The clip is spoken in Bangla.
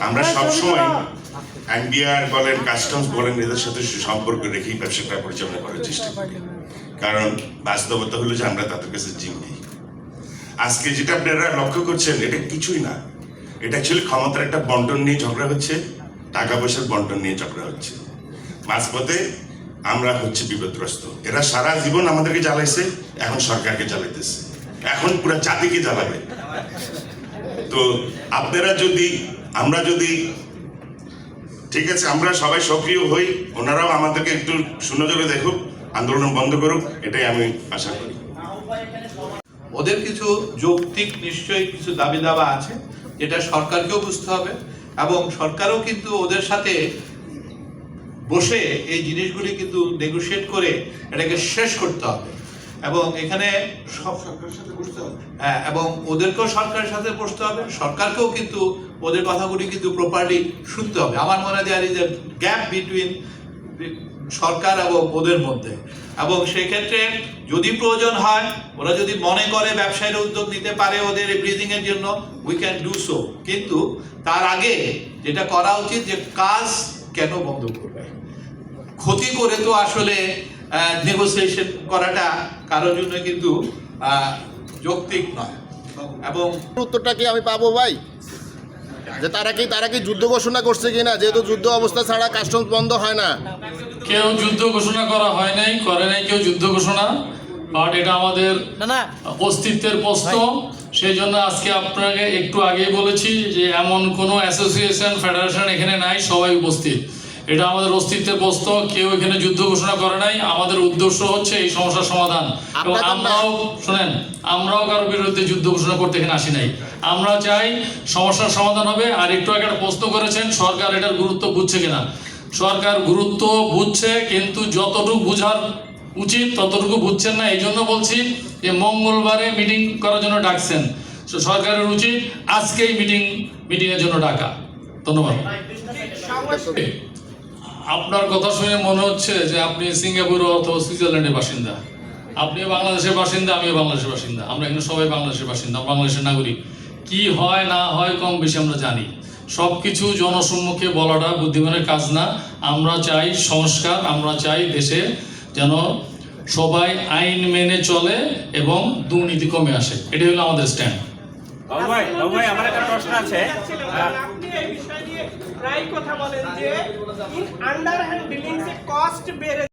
আমরা সবসময় এনবিআর বলেন, কাস্টমস বলেন, এদের সাথে সম্পর্ক রেখেই ব্যবসাটা পরিচালনা করার চেষ্টা করি। কারণ বাস্তবতা হলো যে আমরা তাদের কাছে জিম্মি। আজকে যেটা আপনারা লক্ষ্য করছেন এটা কিছুই না, এটা অ্যাকচুয়ালি ক্ষমতার একটা বন্টন নিয়ে ঝগড়া হচ্ছে, টাকা পয়সার বন্টন নিয়ে ঝগড়া হচ্ছে। মাঝপথে আমরা হচ্ছে বিপদগ্রস্ত। এরা সারা জীবন আমাদেরকে জ্বালাইছে, এখন সরকারকে জ্বালাইতেছে, এখন পুরো জাতিকে জ্বালাবে। তো আপনারা যদি, আমরা যদি, ঠিক আছে, আমরা সবাই সক্রিয় হই, ওনারাও আমাদেরকে একটু সুনজরে দেখুক, আন্দোলন বন্ধ করুক, এটাই আমি আশা করি। ওদের কিছু যৌক্তিক নিশ্চয়ই কিছু দাবি দাবা আছে, যেটা সরকারকেও বুঝতে হবে, এবং সরকারও কিন্তু ওদের সাথে বসে এই জিনিসগুলি কিন্তু নেগোশিয়েট করে এটাকে শেষ করতে হবে। এবং এখানে সব সরকারের সাথে বসতে হবে, হ্যাঁ, এবং ওদেরকেও সরকারের সাথে বসতে হবে, সরকারকেও কিন্তু ওদের কথাগুলি কিন্তু প্রপারলি শুনতে হবে। আমার মনে হয় there is a gap between সরকার এবং ওদের মধ্যে। এবং সেক্ষেত্রে যদি প্রয়োজন হয়, ওরা যদি মনে করে ব্যবসায়ীরা উদ্যোগ নিতে পারে ওদের ব্রিদিং এর জন্য, উই ক্যান ডু সো। কিন্তু তার আগে যেটা করা উচিত, যে কাজ কেন বন্ধ করবে, ক্ষতি করে তো আসলে নেগোসিয়েশন করাটা কারোর জন্য কিন্তু যৌক্তিক নয়। এবং উত্তরটা কি আমি পাবো ভাই, যে তারা কি যুদ্ধ ঘোষণা করছে কিনা? যেহেতু যুদ্ধ অবস্থা ছাড়া কাস্টমস বন্ধ হয় না। কেউ যুদ্ধ ঘোষণা করা হয় নাই, করে নাই কেউ যুদ্ধ ঘোষণা, বাট এটা আমাদের অস্তিত্বের প্রশ্ন। সেই জন্য আজকে আপনাকে একটু আগে বলেছি যে এমন কোনো অ্যাসোসিয়েশন, ফেডারেশন এখানে নাই, সবাই উপস্থিত। এটা আমাদের অস্তিত্বের প্রশ্ন, কেউ এখানে যুদ্ধ ঘোষণা করে নাই। আমাদের উদ্দেশ্য হচ্ছে এই সমস্যার সমাধান। এবং আমরাও শুনেন, আমরাও কারোর বিরুদ্ধে যুদ্ধ ঘোষণা করতে এখানে আসি নাই। আমরা চাই সমস্যার সমাধান হবে। আর একটু আগে একটা প্রশ্ন করেছেন সরকার এটার গুরুত্ব বুঝছে কিনা। সরকার গুরুত্ব বুঝছে, কিন্তু যতটুকু বুঝার উচিত ততটুকু বুঝছেন না। এই জন্য বলছি যে মঙ্গলবারে মিটিং করার জন্য ডাকছেন, সরকারের উচিত আজকেই মিটিংয়ের জন্য ডাকা। ধন্যবাদ। আপনার কথা শুনে মনে হচ্ছে যে আপনি সিঙ্গাপুর অথবা সুইজারল্যান্ডের বাসিন্দা। আপনি বাংলাদেশের বাসিন্দা, আমিও বাংলাদেশের বাসিন্দা। আমরা এখানে সবাই বাংলাদেশের বাসিন্দা, বাংলাদেশের নাগরিক। কি হয় না হয় কম বেশি আমরা জানি। সব কিছু জনসম্মুখে বলাটা বুদ্ধিমানের কাজ না। আমরা চাই সংস্কার, আমরা চাই দেশে যেন সবাই আইন মেনে চলে এবং দুর্নীতি কমে আসে। এটাই হলো আমাদের স্ট্যান্ড। ভাই আমার একটা প্রশ্ন আছে। আপনি এই বিষয় নিয়ে প্রায় কথা বলেন যে আন্ডার হ্যান্ড ডিলিংস এ কস্ট বেড়ে